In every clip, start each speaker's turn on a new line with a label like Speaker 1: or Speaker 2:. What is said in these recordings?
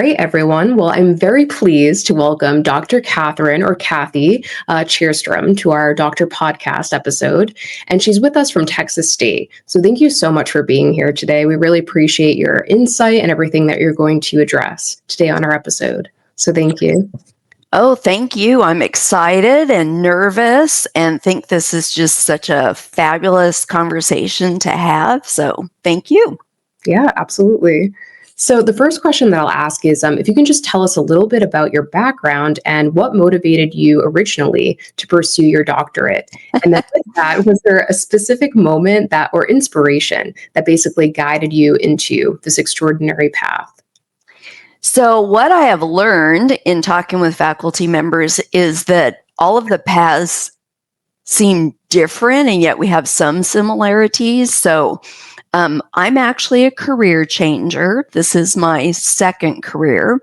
Speaker 1: right, everyone. Well, I'm very pleased to welcome Dr. Catherine or Kathy Cherrstrom to our Dr.Podcast episode. And she's with us from Texas State. So thank you so much for being here today. We really appreciate your insight and everything that you're going to address today on our episode. So thank you.
Speaker 2: Oh, thank you. I'm excited and nervous and think this is just such a fabulous conversation to have. So thank you.
Speaker 1: Yeah, absolutely. So the first question that I'll ask is if you can just tell us a little bit about your background and what motivated you originally to pursue your doctorate. And then with that, was there a specific moment or inspiration that basically guided you into this extraordinary path?
Speaker 2: So what I have learned in talking with faculty members is that all of the paths seem different, and yet we have some similarities. So I'm actually a career changer. This is my second career.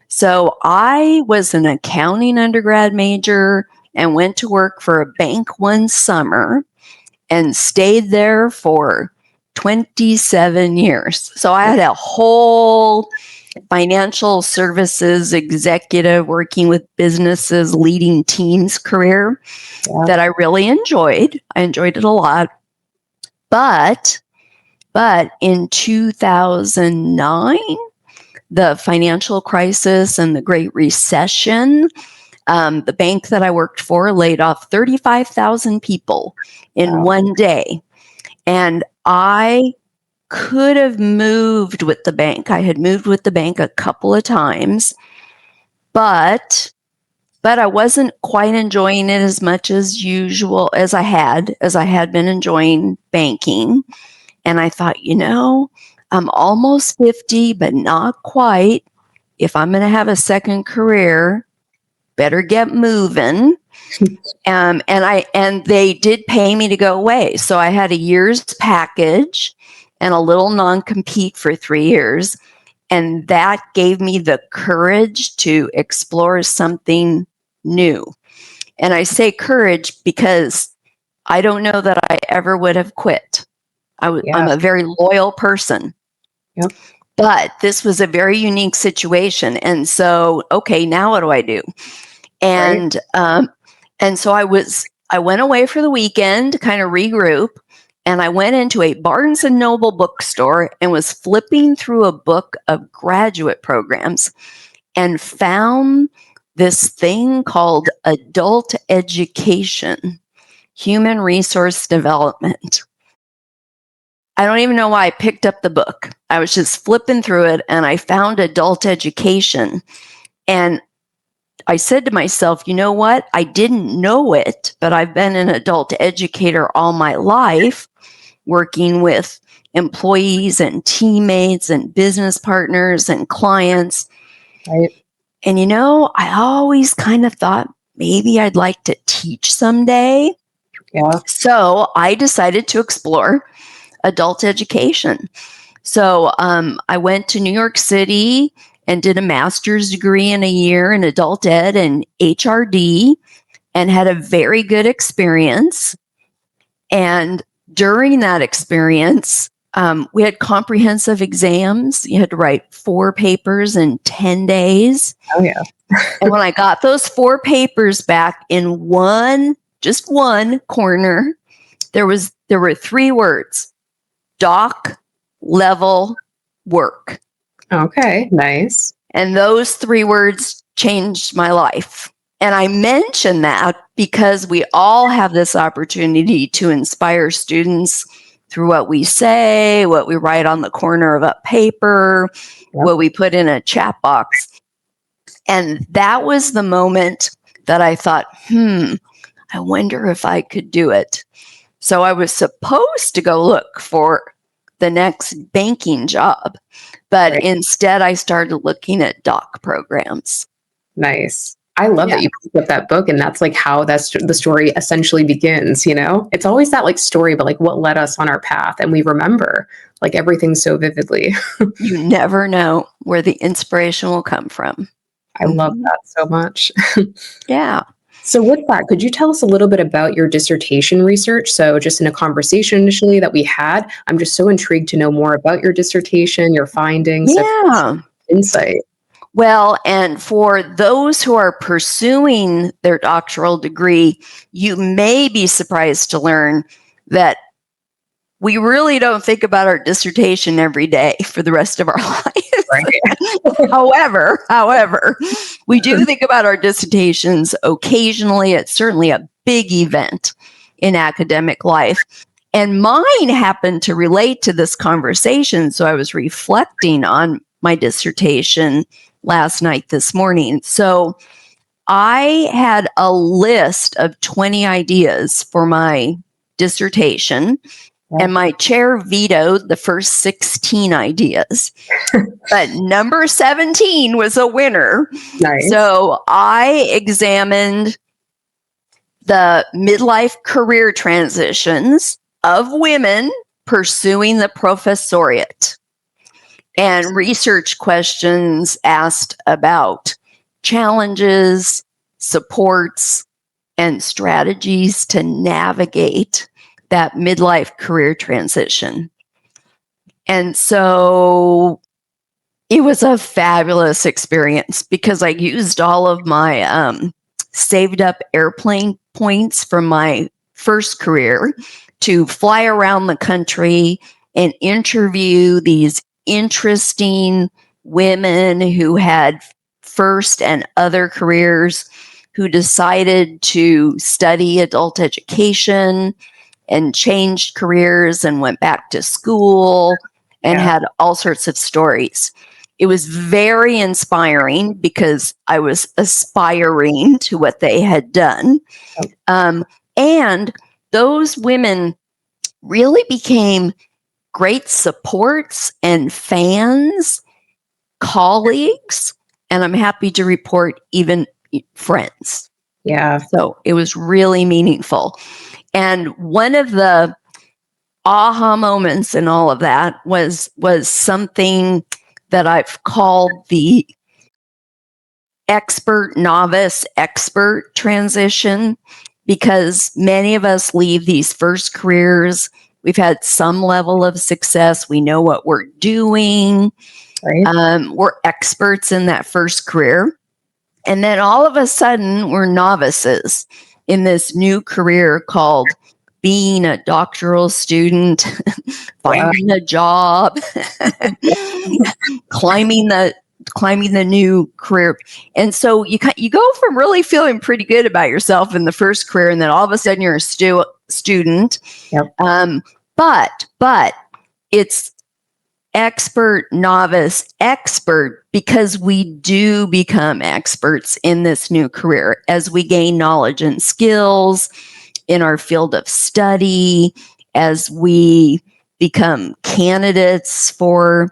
Speaker 2: So I was an accounting undergrad major and went to work for a bank one summer and stayed there for 27 years. So I had a whole financial services executive working with businesses, leading teams career that I really enjoyed. I enjoyed it a lot. But in 2009, the financial crisis and the Great Recession, the bank that I worked for laid off 35,000 people in one day. And I could have moved with the bank. I had moved with the bank a couple of times, but I wasn't quite enjoying it as much as usual as I had been enjoying banking. And I thought, I'm almost 50, but not quite. If I'm going to have a second career, better get moving. And they did pay me to go away. So I had a year's package and a little non-compete for 3 years. And that gave me the courage to explore something new. And I say courage because I don't know that I ever would have quit. I'm a very loyal person.
Speaker 1: Yep.
Speaker 2: But this was a very unique situation. And so, okay, now what do I do? And so I went away for the weekend to kind of regroup. And I went into a Barnes & Noble bookstore and was flipping through a book of graduate programs and found this thing called adult education, human resource development. I don't even know why I picked up the book. I was just flipping through it and I found adult education. And I said to myself, you know what? I didn't know it, but I've been an adult educator all my life, working with employees and teammates and business partners and clients.
Speaker 1: Right.
Speaker 2: And, I always kind of thought maybe I'd like to teach someday.
Speaker 1: Yeah.
Speaker 2: So I decided to explore adult education. So I went to New York City and did a master's degree in a year in adult ed and HRD and had a very good experience. And during that experience, we had comprehensive exams. You had to write 4 papers in 10 days.
Speaker 1: Oh, yeah.
Speaker 2: And when I got those 4 papers back in just one corner, there were 3 words: doc level work.
Speaker 1: Okay, nice.
Speaker 2: And those 3 words changed my life. And I mention that because we all have this opportunity to inspire students through what we say, what we write on the corner of a paper, what we put in a chat box. And that was the moment that I thought, I wonder if I could do it. So I was supposed to go look for the next banking job, but instead I started looking at doc programs.
Speaker 1: Nice. I love that you picked up that book, and that's like how the story essentially begins. It's always that story, but what led us on our path, and we remember everything so vividly.
Speaker 2: You never know where the inspiration will come from.
Speaker 1: I love that so much.
Speaker 2: Yeah.
Speaker 1: So with that, could you tell us a little bit about your dissertation research? So just in a conversation initially that we had, I'm just so intrigued to know more about your dissertation, your findings,
Speaker 2: Yeah.
Speaker 1: insight.
Speaker 2: Well, and for those who are pursuing their doctoral degree, you may be surprised to learn that we really don't think about our dissertation every day for the rest of our lives.
Speaker 1: Right.
Speaker 2: However, we do think about our dissertations occasionally. It's certainly a big event in academic life. And mine happened to relate to this conversation. So I was reflecting on my dissertation last night, this morning. So I had a list of 20 ideas for my dissertation, and my chair vetoed the first 16 ideas. But number 17 was a winner.
Speaker 1: Nice.
Speaker 2: So I examined the midlife career transitions of women pursuing the professoriate, and research questions asked about challenges, supports, and strategies to navigate that midlife career transition. And so it was a fabulous experience because I used all of my saved up airplane points from my first career to fly around the country and interview these interesting women who had first and other careers, who decided to study adult education and changed careers and went back to school and had all sorts of stories. It was very inspiring because I was aspiring to what they had done. And those women really became great supports and fans, colleagues, and I'm happy to report even friends.
Speaker 1: Yeah.
Speaker 2: So it was really meaningful. And one of the aha moments in all of that was something that I've called the expert, novice, expert transition, because many of us leave these first careers. We've had some level of success. We know what we're doing.
Speaker 1: Right.
Speaker 2: We're experts in that first career. And then all of a sudden, we're novices in this new career called being a doctoral student, finding a job, climbing the new career. And so you go from really feeling pretty good about yourself in the first career, and then all of a sudden you're a student.
Speaker 1: Yep.
Speaker 2: But it's expert, novice, expert, because we do become experts in this new career as we gain knowledge and skills in our field of study, as we become candidates for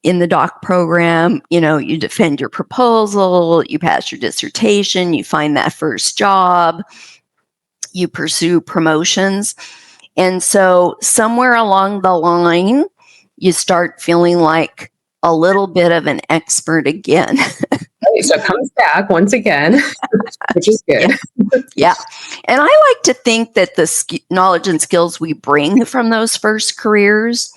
Speaker 2: in the doc program. You defend your proposal, you pass your dissertation, you find that first job, you pursue promotions. And so somewhere along the line, you start feeling like a little bit of an expert again.
Speaker 1: Right, so it comes back once again, which is good.
Speaker 2: Yeah. And I like to think that the knowledge and skills we bring from those first careers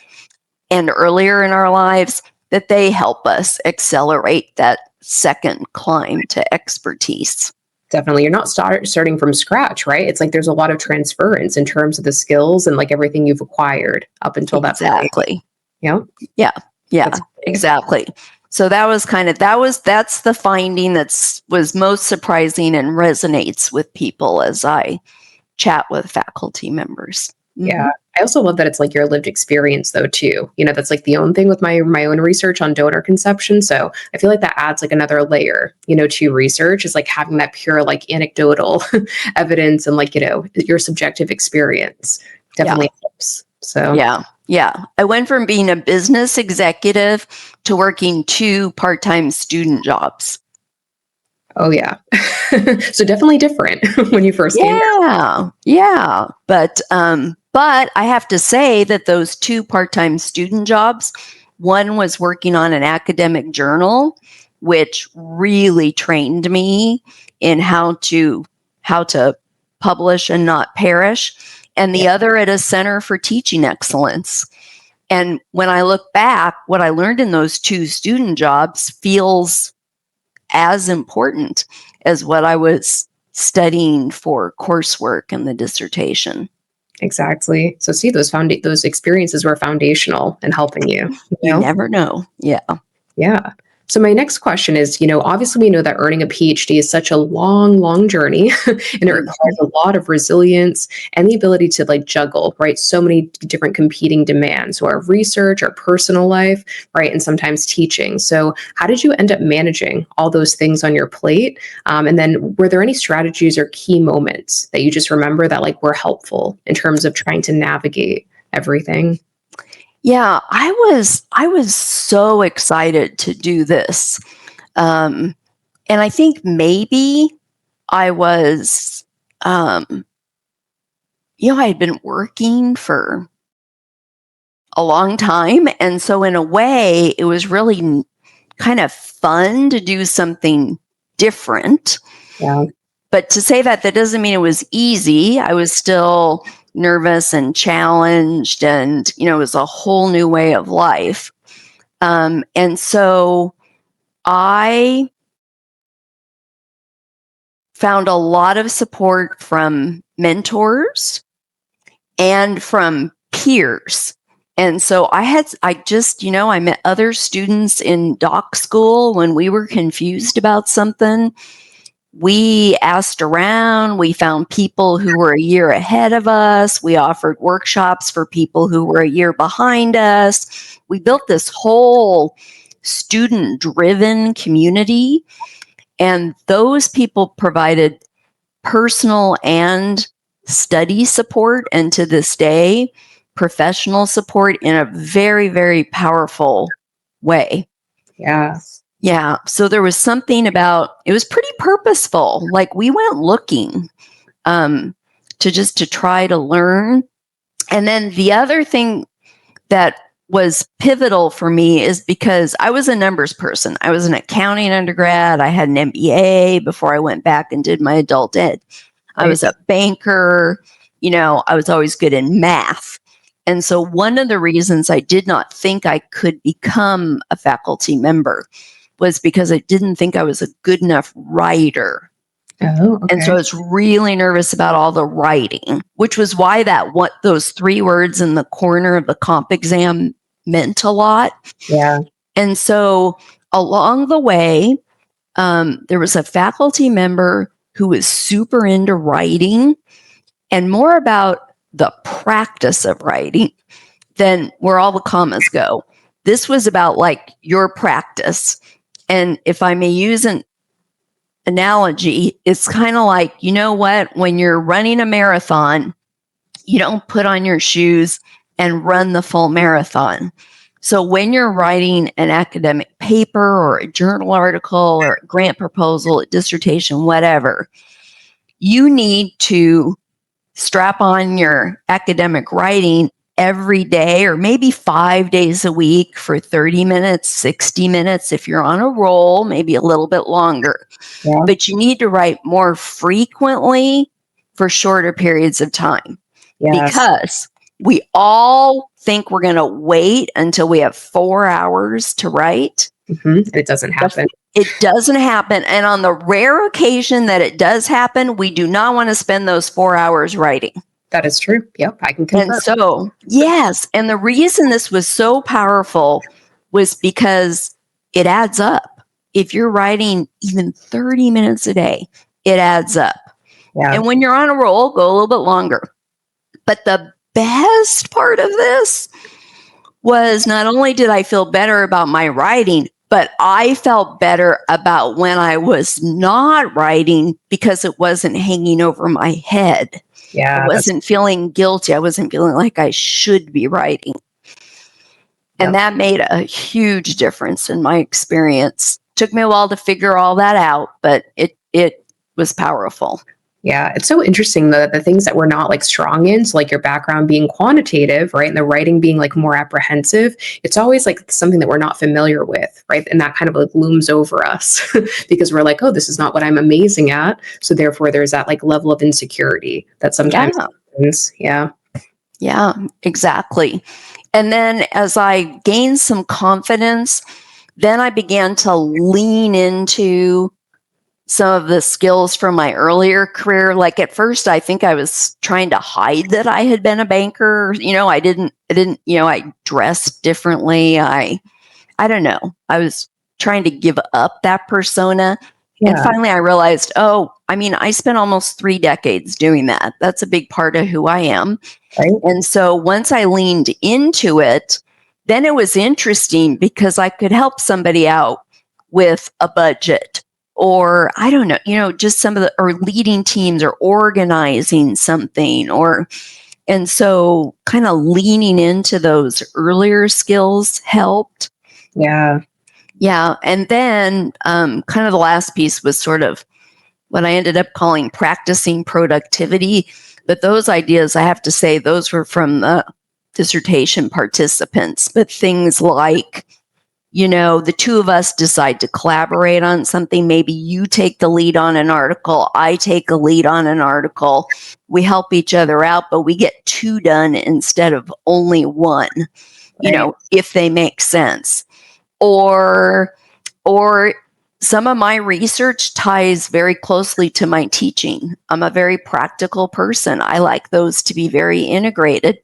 Speaker 2: and earlier in our lives, that they help us accelerate that second climb to expertise.
Speaker 1: Definitely. You're not starting from scratch, right? It's like there's a lot of transference in terms of the skills and like everything you've acquired up until that point.
Speaker 2: Exactly.
Speaker 1: Yeah.
Speaker 2: Yeah, exactly. So that's the finding that was most surprising and resonates with people as I chat with faculty members.
Speaker 1: Yeah. I also love that it's like your lived experience though, too. That's like the own thing with my own research on donor conception. So I feel like that adds like another layer, to research, is like having that pure, like anecdotal evidence and like, your subjective experience definitely helps. So
Speaker 2: yeah. I went from being a business executive to working 2 part-time student jobs.
Speaker 1: Oh yeah. So definitely different when you first came out.
Speaker 2: Yeah. But I have to say that those 2 part-time student jobs, one was working on an academic journal, which really trained me in how to publish and not perish, and the other at a center for teaching excellence. And when I look back, what I learned in those 2 student jobs feels as important as what I was studying for coursework and the dissertation.
Speaker 1: Exactly. So see, those experiences were foundational in helping you.
Speaker 2: You never know. Yeah.
Speaker 1: Yeah. So my next question is, obviously we know that earning a PhD is such a long, long journey and it requires a lot of resilience and the ability to like juggle, right? So many different competing demands, so our research, our personal life, right? And sometimes teaching. So how did you end up managing all those things on your plate? And then were there any strategies or key moments that you just remember that like were helpful in terms of trying to navigate everything?
Speaker 2: Yeah, I was so excited to do this. And I think maybe I was, I had been working for a long time. And so, in a way, it was really kind of fun to do something different.
Speaker 1: Yeah.
Speaker 2: But to say that doesn't mean it was easy. I was still nervous and challenged, and, it was a whole new way of life. And so I found a lot of support from mentors and from peers. And so I met other students in doc school when we were confused about something. We asked around, we found people who were a year ahead of us. We offered workshops for people who were a year behind us. We built this whole student-driven community, and those people provided personal and study support, and to this day, professional support in a very, very powerful way.
Speaker 1: Yeah.
Speaker 2: Yeah. So there was something about it was pretty purposeful. Like we went looking to try to learn. And then the other thing that was pivotal for me is because I was a numbers person. I was an accounting undergrad. I had an MBA before I went back and did my adult ed. I was a banker. I was always good in math. And so one of the reasons I did not think I could become a faculty member was because I didn't think I was a good enough writer.
Speaker 1: Oh, okay.
Speaker 2: And so I was really nervous about all the writing, which was why those 3 words in the corner of the comp exam meant a lot.
Speaker 1: Yeah.
Speaker 2: And so along the way, there was a faculty member who was super into writing and more about the practice of writing than where all the commas go. This was about like your practice. And if I may use an analogy, it's kind of like, you know what? When you're running a marathon, you don't put on your shoes and run the full marathon. So when you're writing an academic paper or a journal article or a grant proposal, a dissertation, whatever, you need to strap on your academic writing every day or maybe 5 days a week for 30 minutes, 60 minutes. If you're on a roll, maybe a little bit longer.
Speaker 1: Yeah.
Speaker 2: But you need to write more frequently for shorter periods of time.
Speaker 1: Yes.
Speaker 2: Because we all think we're going to wait until we have 4 hours to write.
Speaker 1: Mm-hmm. It doesn't happen.
Speaker 2: It doesn't happen. And on the rare occasion that it does happen, we do not want to spend those 4 hours writing.
Speaker 1: That is true. Yep, I can confirm.
Speaker 2: And so, yes. And the reason this was so powerful was because it adds up. If you're writing even 30 minutes a day, it adds up.
Speaker 1: Yeah.
Speaker 2: And when you're on a roll, go a little bit longer. But the best part of this was not only did I feel better about my writing, but I felt better about when I was not writing because it wasn't hanging over my head.
Speaker 1: Yeah.
Speaker 2: I wasn't feeling guilty. I wasn't feeling like I should be writing. And that made a huge difference in my experience. Took me a while to figure all that out, but it was powerful.
Speaker 1: Yeah, it's so interesting that the things that we're not like strong in, so like your background being quantitative, right, and the writing being like more apprehensive, it's always like something that we're not familiar with, right? And that kind of like looms over us because we're like, oh, this is not what I'm amazing at. So therefore there's that like level of insecurity that sometimes happens. Yeah.
Speaker 2: Yeah, exactly. And then as I gained some confidence, then I began to lean into some of the skills from my earlier career. Like at first, I think I was trying to hide that I had been a banker. I didn't, I dressed differently. I don't know. I was trying to give up that persona. And
Speaker 1: Yeah.
Speaker 2: finally I realized, I spent almost 3 decades doing that. That's a big part of who I am.
Speaker 1: Right.
Speaker 2: And so once I leaned into it, then it was interesting because I could help somebody out with a budget, or I don't know, just some of or leading teams or organizing something, and so kind of leaning into those earlier skills helped.
Speaker 1: Yeah.
Speaker 2: Yeah. And then kind of the last piece was sort of what I ended up calling practicing productivity. But those ideas, I have to say, those were from the dissertation participants. But things like, the two of us decide to collaborate on something. Maybe you take the lead on an article, I take a lead on an article. We help each other out, but we get 2 done instead of only 1, if they make sense. Or some of my research ties very closely to my teaching. I'm a very practical person. I like those to be very integrated.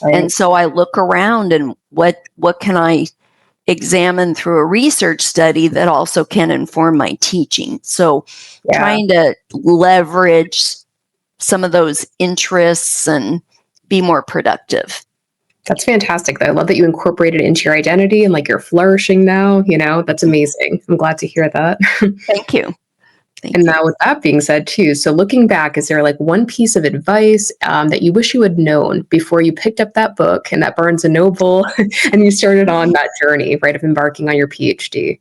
Speaker 2: Right. And so I look around and what can I examine through a research study that also can inform my teaching. So trying to leverage some of those interests and be more productive.
Speaker 1: That's fantastic, though. I love that you incorporated it into your identity and like you're flourishing now. That's amazing. I'm glad to hear that.
Speaker 2: Thank you.
Speaker 1: And now with that being said too, so looking back, is there like one piece of advice that you wish you had known before you picked up that book and that Barnes & Noble and you started on that journey, right, of embarking on your PhD?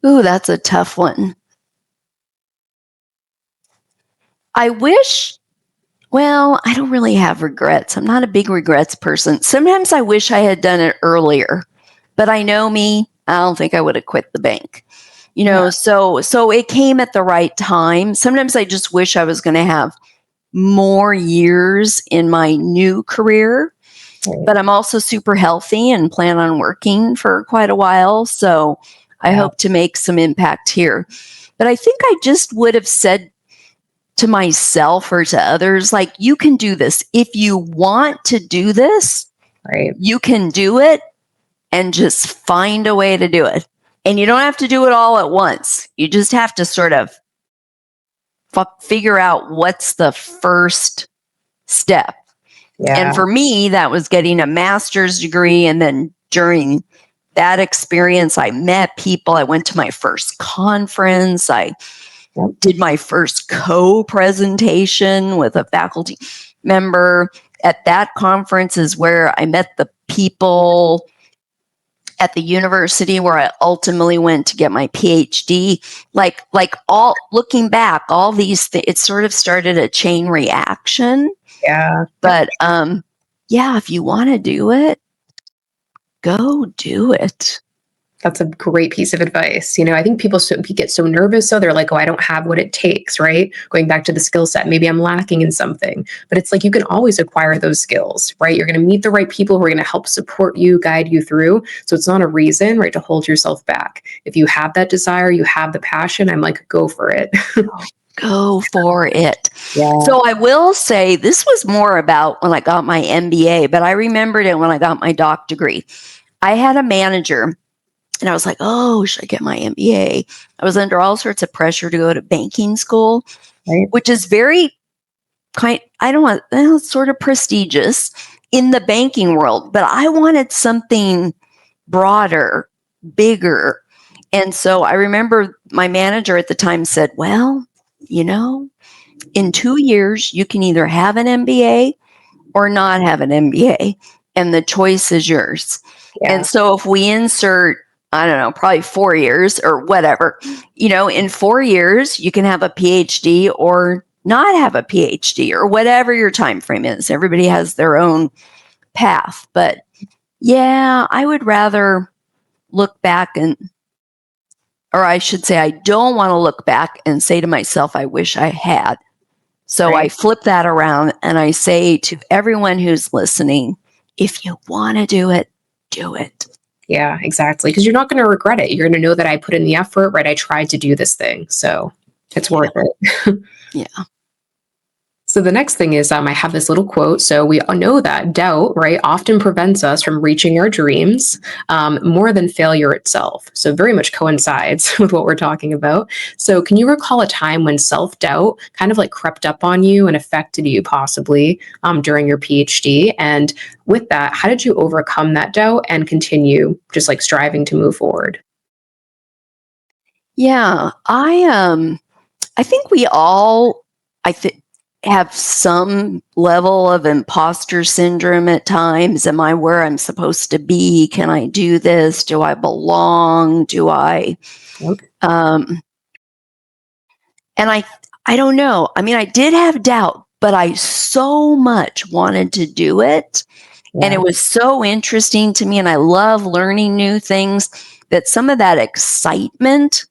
Speaker 2: Ooh, that's a tough one. I don't really have regrets. I'm not a big regrets person. Sometimes I wish I had done it earlier, but I know me, I don't think I would have quit the bank. So it came at the right time. Sometimes I just wish I was going to have more years in my new career, but I'm also super healthy and plan on working for quite a while. So I hope to make some impact here. But I think I just would have said to myself or to others, like, you can do this. If you want to do this,
Speaker 1: right,
Speaker 2: you can do it, and just find a way to do it. And you don't have to do it all at once. You just have to sort of figure out what's the first step. Yeah. And for me, that was getting a master's degree. And then during that experience, I met people. I went to my first conference. I did my first co-presentation with a faculty member. At that conference is where I met the people at the university where I ultimately went to get my PhD. Like all looking back, all these things, it sort of started a chain reaction.
Speaker 1: Yeah.
Speaker 2: But if you want to do it, go do it.
Speaker 1: That's a great piece of advice. I think people get so nervous. So they're like, oh, I don't have what it takes, right? Going back to the skill set, maybe I'm lacking in something. But it's like you can always acquire those skills, right? You're going to meet the right people who are going to help support you, guide you through. So it's not a reason, right, to hold yourself back. If you have that desire, you have the passion, I'm like, go for it.
Speaker 2: Go for it.
Speaker 1: Yeah.
Speaker 2: So I will say this was more about when I got my MBA, but I remembered it when I got my doc degree. I had a manager. And I was like, oh, should I get my MBA? I was under all sorts of pressure to go to banking school, right, which is very sort of prestigious in the banking world. But I wanted something broader, bigger. And so I remember my manager at the time said, well, in 2 years, you can either have an MBA or not have an MBA. And the choice is yours. Yeah. And so if we insert, I don't know, probably 4 years or whatever, in 4 years, you can have a PhD or not have a PhD or whatever your time frame is. Everybody has their own path. But yeah, I would rather look back or I should say, I don't want to look back and say to myself, I wish I had. So right. I flip that around and I say to everyone who's listening, if you want to do it, do it.
Speaker 1: Yeah, exactly. Because you're not going to regret it. You're going to know that I put in the effort, right? I tried to do this thing. So it's worth it.
Speaker 2: Yeah.
Speaker 1: So the next thing is I have this little quote. So we all know that doubt, right, often prevents us from reaching our dreams more than failure itself. So very much coincides with what we're talking about. So can you recall a time when self-doubt kind of like crept up on you and affected you possibly during your PhD? And with that, how did you overcome that doubt and continue just like striving to move forward?
Speaker 2: Yeah, I think we all I think have some level of imposter syndrome at times. Am I where I'm supposed to be? Can I do this? Do I belong? Do I
Speaker 1: Okay.
Speaker 2: um and I don't know. I mean, I did have doubt, but I so much wanted to do it. And
Speaker 1: Yeah.
Speaker 2: it was so interesting to me and I love learning new things that some of that excitement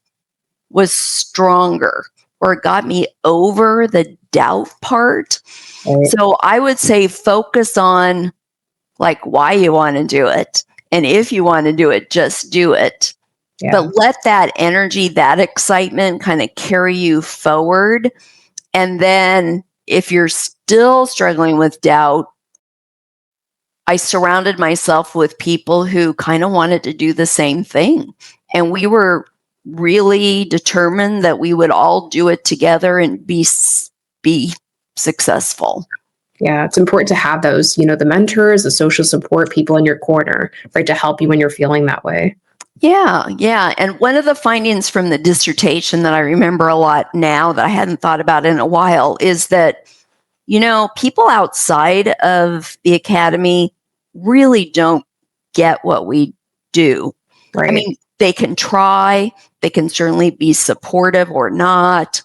Speaker 2: was stronger or it got me over the doubt part.
Speaker 1: Right.
Speaker 2: So I would say focus on like why you want to do it. And if you want to do it, just do it.
Speaker 1: Yeah.
Speaker 2: But let that energy, that excitement kind of carry you forward. And then if you're still struggling with doubt, I surrounded myself with people who kind of wanted to do the same thing. And we were really determined that we would all do it together and be successful.
Speaker 1: Yeah, it's important to have those, the mentors, the social support people in your corner, right, to help you when you're feeling that way.
Speaker 2: Yeah. And one of the findings from the dissertation that I remember a lot now that I hadn't thought about in a while is that, people outside of the academy really don't get what we do.
Speaker 1: Right.
Speaker 2: I mean, they can try, they can certainly be supportive or not,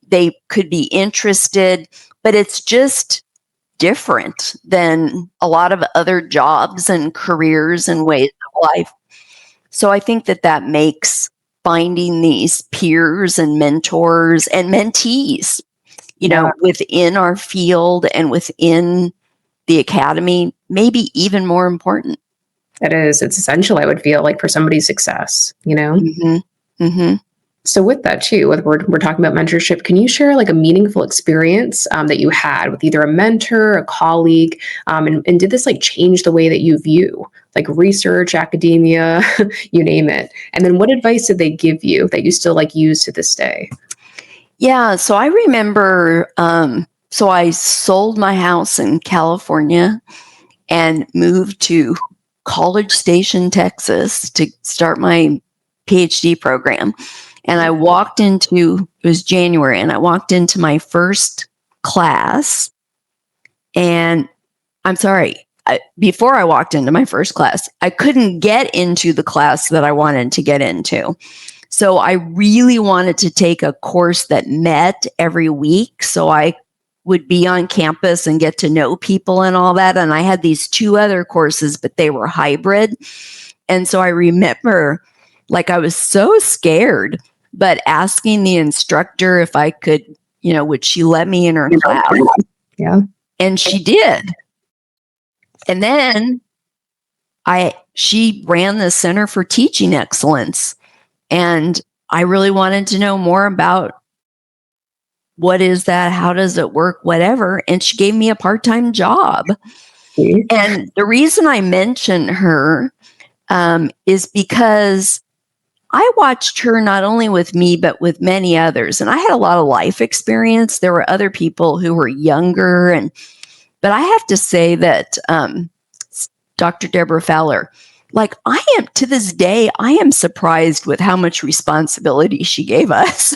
Speaker 2: they could be interested, but it's just different than a lot of other jobs and careers and ways of life. So I think that makes finding these peers and mentors and mentees, within our field and within the academy, maybe even more important.
Speaker 1: It is. It's essential, I would feel like, for somebody's success,
Speaker 2: Mm-hmm. Mm-hmm.
Speaker 1: So with that too, we're talking about mentorship, can you share like a meaningful experience that you had with either a mentor, a colleague, and did this like change the way that you view like research, academia, you name it? And then what advice did they give you that you still like use to this day?
Speaker 2: Yeah, so I remember, so I sold my house in California and moved to College Station, Texas to start my PhD program. And I walked into, it was January, and I walked into my first class. And I'm sorry, before I walked into my first class, I couldn't get into the class that I wanted to get into. So I really wanted to take a course that met every week so I would be on campus and get to know people and all that. And I had these two other courses, but they were hybrid. And so I remember like I was so scared, but asking the instructor if I could, would she let me in her class?
Speaker 1: Yeah.
Speaker 2: And she did. And then she ran the Center for Teaching Excellence. And I really wanted to know more about what is that? How does it work? Whatever. And she gave me a part-time job. And the reason I mention her is because I watched her not only with me, but with many others. And I had a lot of life experience. There were other people who were younger. But I have to say that Dr. Deborah Fowler, like I am to this day, I am surprised with how much responsibility she gave us.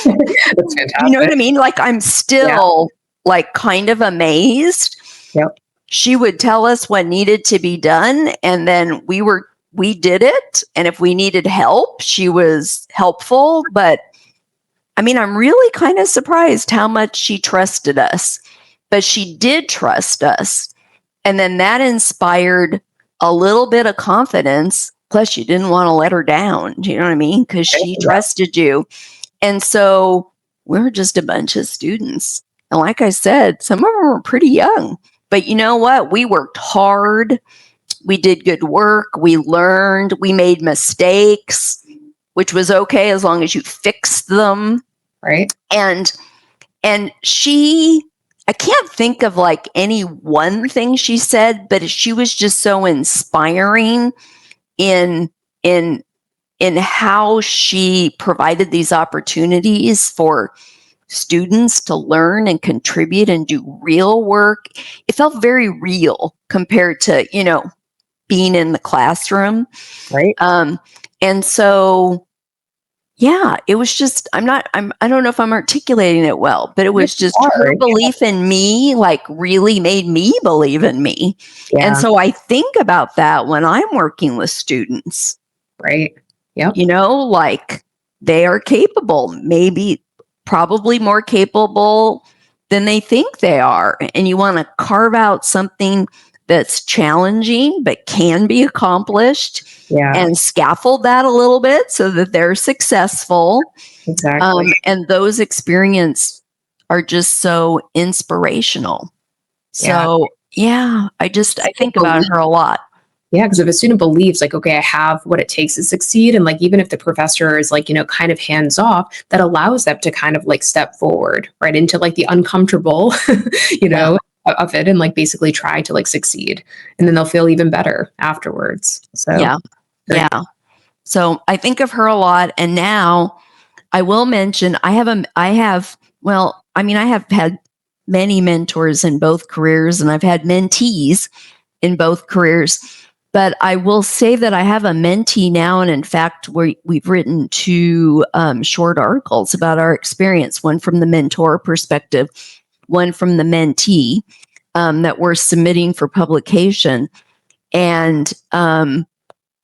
Speaker 1: That's fantastic.
Speaker 2: You know what I mean? Like I'm still like kind of amazed.
Speaker 1: Yep.
Speaker 2: She would tell us what needed to be done. And then we did it. And if we needed help, she was helpful. But I mean, I'm really kind of surprised how much she trusted us. But she did trust us. And then that inspired a little bit of confidence. Plus, you didn't want to let her down. Do you know what I mean? Because she trusted you. And so we're just a bunch of students. And like I said, some of them were pretty young, But you know what? We worked hard. We did good work. We learned. We made mistakes, which was okay as long as you fixed them.
Speaker 1: Right.
Speaker 2: And she, I can't think of like any one thing she said, but she was just so inspiring in how she provided these opportunities for students to learn and contribute and do real work. It felt very real compared to, being in the classroom.
Speaker 1: Right.
Speaker 2: And so, yeah, it was just, I don't know if I'm articulating it well, but it was just her belief in me, like really made me believe in me.
Speaker 1: Yeah.
Speaker 2: And so I think about that when I'm working with students.
Speaker 1: Right. Yep.
Speaker 2: Like they are capable, probably more capable than they think they are. And you want to carve out something that's challenging but can be accomplished, and scaffold that a little bit so that they're successful.
Speaker 1: Exactly.
Speaker 2: And those experiences are just so inspirational. So I think about her a lot.
Speaker 1: Yeah, because if a student believes like, okay, I have what it takes to succeed, and like even if the professor is like, kind of hands off, that allows them to kind of like step forward right into like the uncomfortable, of it, and like basically try to like succeed, and then they'll feel even better afterwards. So
Speaker 2: yeah. So I think of her a lot, and now I will mention I have had many mentors in both careers, and I've had mentees in both careers. But I will say that I have a mentee now, and in fact, we've written 2 short articles about our experience, one from the mentor perspective, one from the mentee, that we're submitting for publication. And I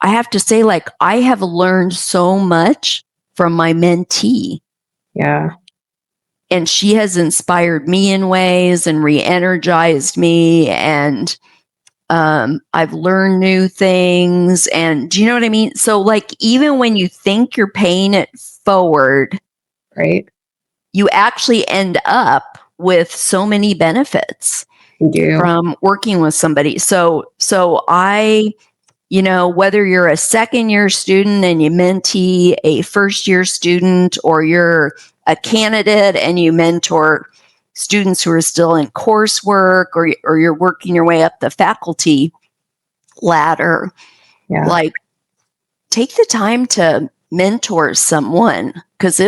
Speaker 2: have to say, like, I have learned so much from my mentee.
Speaker 1: Yeah.
Speaker 2: And she has inspired me in ways and re-energized me, and I've learned new things. And do you know what I mean? So like, even when you think you're paying it forward,
Speaker 1: right,
Speaker 2: you actually end up with so many benefits from working with somebody. So I, whether you're a second year student and you mentee a first year student, or you're a candidate and you mentor students who are still in coursework, or you're working your way up the faculty ladder, like, take the time to mentor someone, because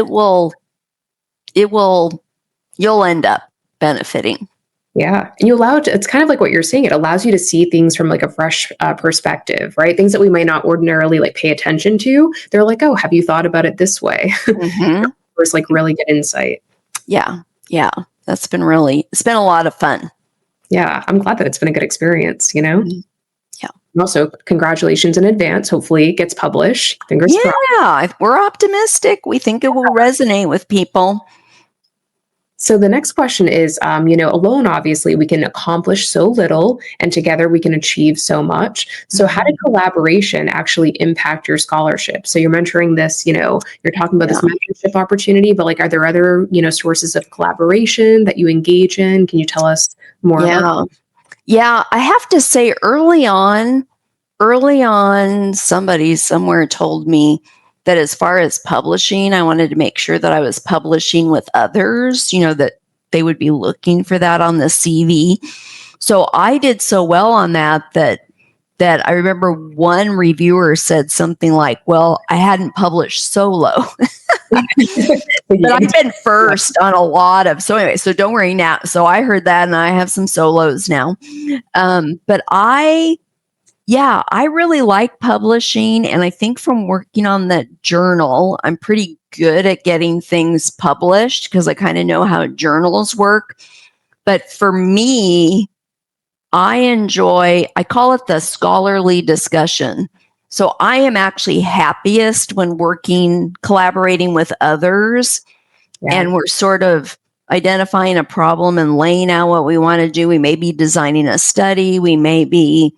Speaker 2: you'll end up benefiting.
Speaker 1: Yeah. And it's kind of like what you're saying. It allows you to see things from like a fresh perspective, right? Things that we might not ordinarily like pay attention to. They're like, oh, have you thought about it this way?
Speaker 2: Mm-hmm.
Speaker 1: There's like really good insight.
Speaker 2: Yeah. It's been a lot of fun.
Speaker 1: Yeah. I'm glad that it's been a good experience,
Speaker 2: Yeah.
Speaker 1: And also, congratulations in advance. Hopefully it gets published. Fingers crossed.
Speaker 2: Yeah. We're optimistic. We think it will resonate with people.
Speaker 1: So the next question is, alone, obviously, we can accomplish so little, and together we can achieve so much. So how did collaboration actually impact your scholarship? So you're mentoring this, you're talking about this mentorship opportunity, but like, are there other, sources of collaboration that you engage in? Can you tell us more about that?
Speaker 2: Yeah, I have to say early on, somebody somewhere told me that as far as publishing, I wanted to make sure that I was publishing with others, that they would be looking for that on the CV. So I did so well on that I remember one reviewer said something like, well, I hadn't published solo. But I've been first on a lot of, so anyway, so don't worry now. So I heard that, and I have some solos now. But I really like publishing. And I think from working on that journal, I'm pretty good at getting things published because I kind of know how journals work. But for me, I call it the scholarly discussion. So I am actually happiest when collaborating with others, and we're sort of identifying a problem and laying out what we want to do. We may be designing a study. We may be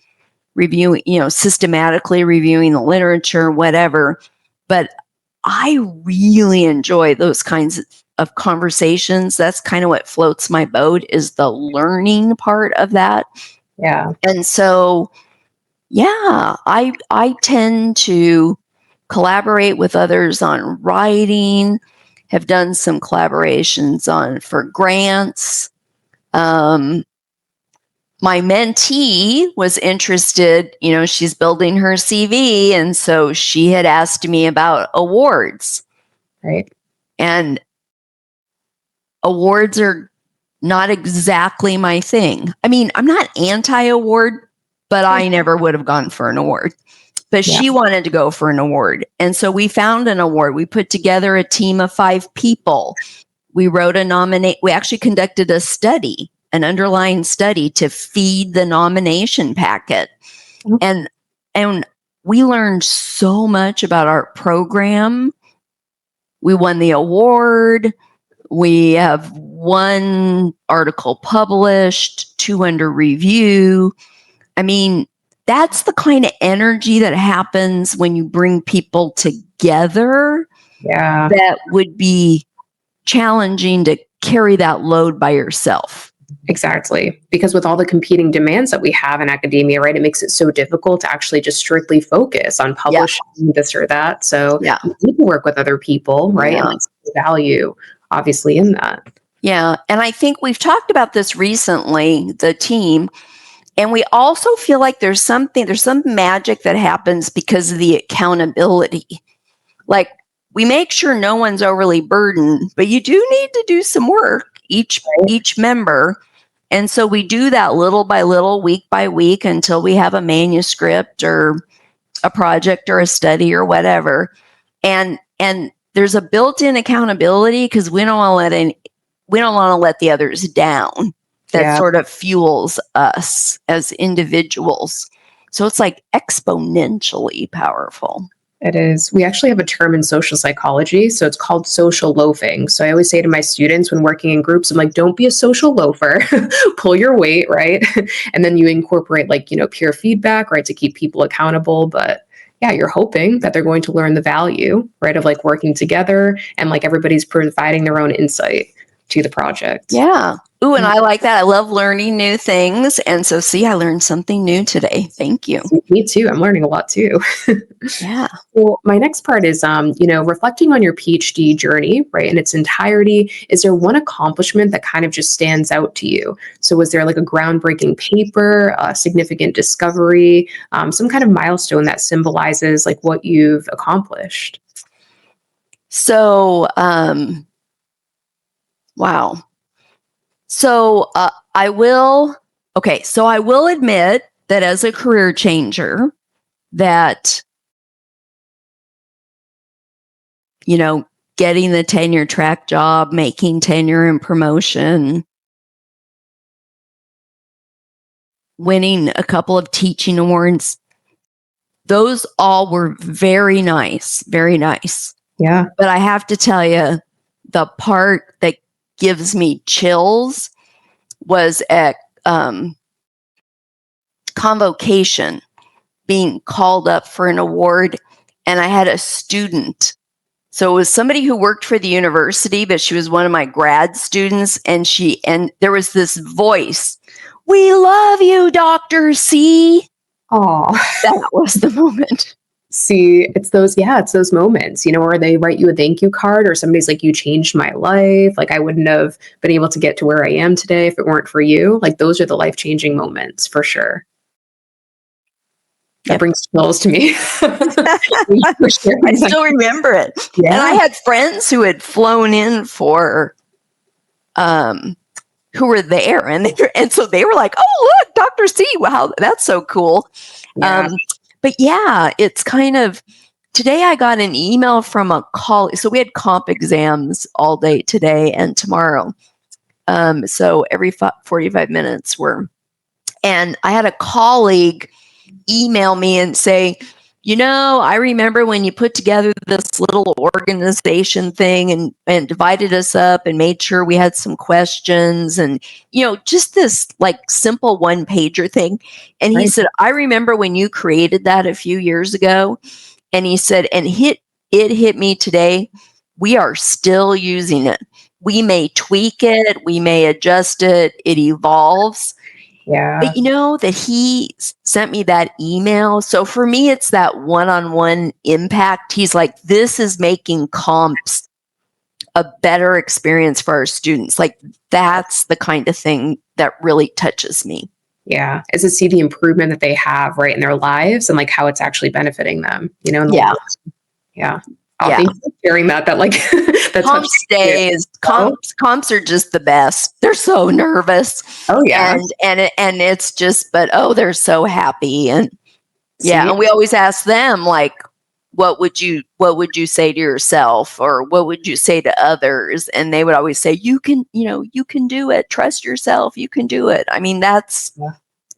Speaker 2: reviewing, systematically reviewing the literature, whatever. But I really enjoy those kinds of conversations. That's kind of what floats my boat, is the learning part of that.
Speaker 1: Yeah.
Speaker 2: And so, yeah, I tend to collaborate with others on writing, have done some collaborations for grants. My mentee was interested, she's building her CV. And so she had asked me about awards.
Speaker 1: Right.
Speaker 2: And awards are not exactly my thing. I mean, I'm not anti-award, but I never would have gone for an award. But she wanted to go for an award. And so we found an award. We put together a team of 5 people. We wrote we actually conducted a study, an underlying study to feed the nomination packet. And we learned so much about our program. We won the award. We have 1 article published, 2 under review. I mean, that's the kind of energy that happens when you bring people together.
Speaker 1: Yeah.
Speaker 2: That would be challenging to carry that load by yourself.
Speaker 1: Exactly. Because with all the competing demands that we have in academia, right, it makes it so difficult to actually just strictly focus on publishing this or that. So you need to work with other people, right? And see the value, obviously, in that.
Speaker 2: Yeah. And I think we've talked about this recently, the team. And we also feel like there's some magic that happens because of the accountability. Like, we make sure no one's overly burdened, but you do need to do some work, each member. And so we do that little by little, week by week, until we have a manuscript or a project or a study or whatever. And there's a built-in accountability because we don't want to let the others down. That sort of fuels us as individuals. So it's like exponentially powerful.
Speaker 1: It is. We actually have a term in social psychology. So it's called social loafing. So I always say to my students when working in groups, I'm like, don't be a social loafer, pull your weight, right? And then you incorporate peer feedback, right, to keep people accountable. But yeah, you're hoping that they're going to learn the value, right, of working together and everybody's providing their own insight to the project.
Speaker 2: Yeah. Ooh, and I like that. I love learning new things. And so, I learned something new today. Thank you.
Speaker 1: Me too. I'm learning a lot too.
Speaker 2: Yeah.
Speaker 1: Well, my next part is, reflecting on your PhD journey, right, in its entirety. Is there one accomplishment that kind of just stands out to you? So was there a groundbreaking paper, a significant discovery, some kind of milestone that symbolizes what you've accomplished?
Speaker 2: So, wow. So I will admit that as a career changer, that, getting the tenure track job, making tenure and promotion, winning a couple of teaching awards, those all were very nice, very nice.
Speaker 1: Yeah.
Speaker 2: But I have to tell you, the part that gives me chills was at convocation, being called up for an award, and I had a student. So it was somebody who worked for the university, but she was one of my grad students, and there was this voice, "We love you, Dr. C."
Speaker 1: Oh,
Speaker 2: that was the moment.
Speaker 1: See, it's those moments, where they write you a thank you card or somebody's like, you changed my life. I wouldn't have been able to get to where I am today if it weren't for you. Those are the life-changing moments for sure. That brings chills to me.
Speaker 2: I still remember it. Yeah. And I had friends who had flown in for, who were there. And so they were like, "Oh, look, Dr. C. Wow, that's so cool." Yeah. But yeah, it's kind of, today I got an email from a colleague. So we had comp exams all day today and tomorrow. So every 45 minutes and I had a colleague email me and say, I remember when you put together this little organization thing and divided us up and made sure we had some questions and, just this simple 1-pager thing. And he said, "I remember when you created that a few years ago." And he said, "And it hit me today we are still using it. We may tweak it, we may adjust it, it evolves.
Speaker 1: Yeah.
Speaker 2: But that he sent me that email. So for me, it's that one-on-one impact. He's like, this is making comps a better experience for our students. Like, that's the kind of thing that really touches me.
Speaker 1: Yeah. Is to see the improvement that they have right in their lives and like how it's actually benefiting them, in the
Speaker 2: Yeah.
Speaker 1: long run. Yeah. Oh,
Speaker 2: Yeah.
Speaker 1: thank you for sharing that. That like that
Speaker 2: Comps days, comps are just the best. They're so nervous.
Speaker 1: Oh yeah.
Speaker 2: And it's just, but they're so happy. And yeah,
Speaker 1: See?
Speaker 2: and we always ask them, like, what would you say to yourself, or what would you say to others? And they would always say, you can do it. Trust yourself. You can do it. I mean, that's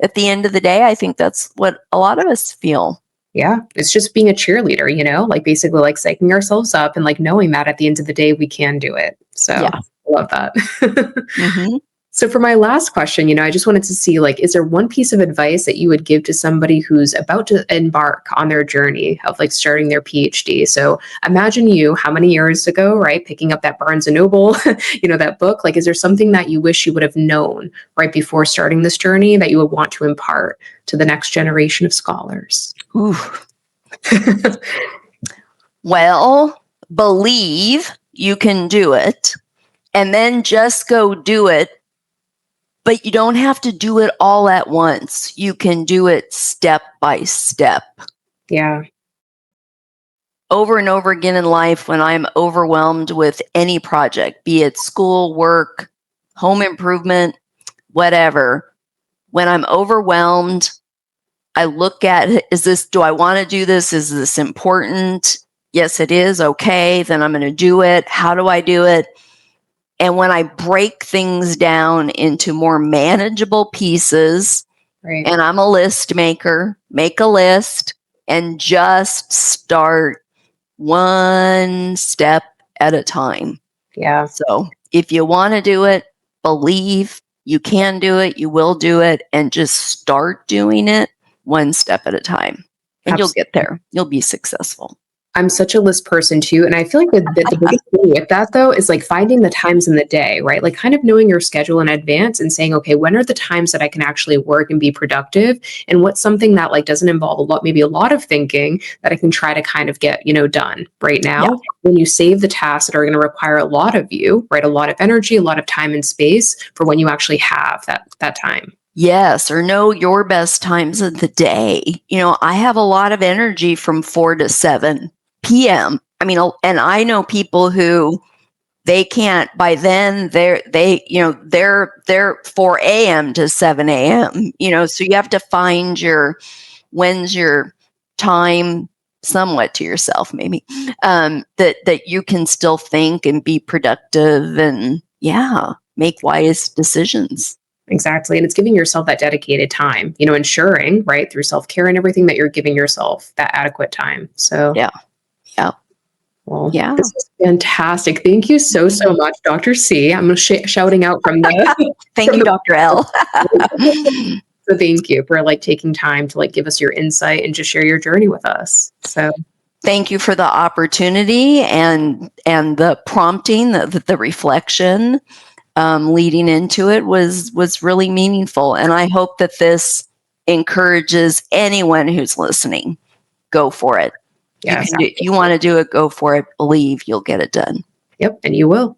Speaker 2: at the end of the day, I think that's what a lot of us feel.
Speaker 1: Yeah. It's just being a cheerleader, like basically like psyching ourselves up and like knowing that at the end of the day, we can do it. So
Speaker 2: Yeah.
Speaker 1: I love that.
Speaker 2: Mm-hmm.
Speaker 1: So for my last question, I just wanted to see, like, is there one piece of advice that you would give to somebody who's about to embark on their journey of like starting their PhD? So imagine you, how many years ago, right, picking up that Barnes and Noble, that book, like, is there something that you wish you would have known right before starting this journey that you would want to impart to the next generation of scholars?
Speaker 2: Ooh. Well, believe you can do it, and then just go do it. But you don't have to do it all at once. You can do it step by step.
Speaker 1: Yeah.
Speaker 2: Over and over again in life, when I'm overwhelmed with any project, be it school, work, home improvement, whatever, when I'm overwhelmed, I look at, do I want to do this? Is this important? Yes, it is. Okay, then I'm going to do it. How do I do it? And when I break things down into more manageable pieces,
Speaker 1: Right.
Speaker 2: and I'm a list maker, make a list and just start one step at a time.
Speaker 1: Yeah.
Speaker 2: So if you want to do it, believe you can do it, you will do it, and just start doing it one step at a time. And
Speaker 1: Absolutely.
Speaker 2: You'll get there. You'll be successful.
Speaker 1: I'm such a list person too. And I feel like the biggest thing with that though is like finding the times in the day, right? Like kind of knowing your schedule in advance and saying, okay, when are the times that I can actually work and be productive? And what's something that like doesn't involve maybe a lot of thinking that I can try to kind of get, done right now. Yeah. When you save the tasks that are going to require a lot of you, right? A lot of energy, a lot of time and space for when you actually have that time.
Speaker 2: Yes, or know your best times of the day. I have a lot of energy from 4 to 7 p.m. I mean, and I know people who they can't, by then they're 4 a.m. to 7 a.m. So you have to find when's your time somewhat to yourself, maybe, that you can still think and be productive and make wise decisions.
Speaker 1: Exactly. And it's giving yourself that dedicated time, ensuring, right, through self-care and everything that you're giving yourself that adequate time. So
Speaker 2: yeah.
Speaker 1: Well, this is fantastic. Thank you so much, Dr. C. I'm shouting out from the
Speaker 2: Thank you, Dr. L.
Speaker 1: So thank you for like taking time to like give us your insight and just share your journey with us. So
Speaker 2: thank you for the opportunity and the prompting, the reflection leading into it was really meaningful. And I hope that this encourages anyone who's listening. Go for it.
Speaker 1: Yes,
Speaker 2: if you want to do it, go for it. Believe you'll get it done.
Speaker 1: Yep, and you will.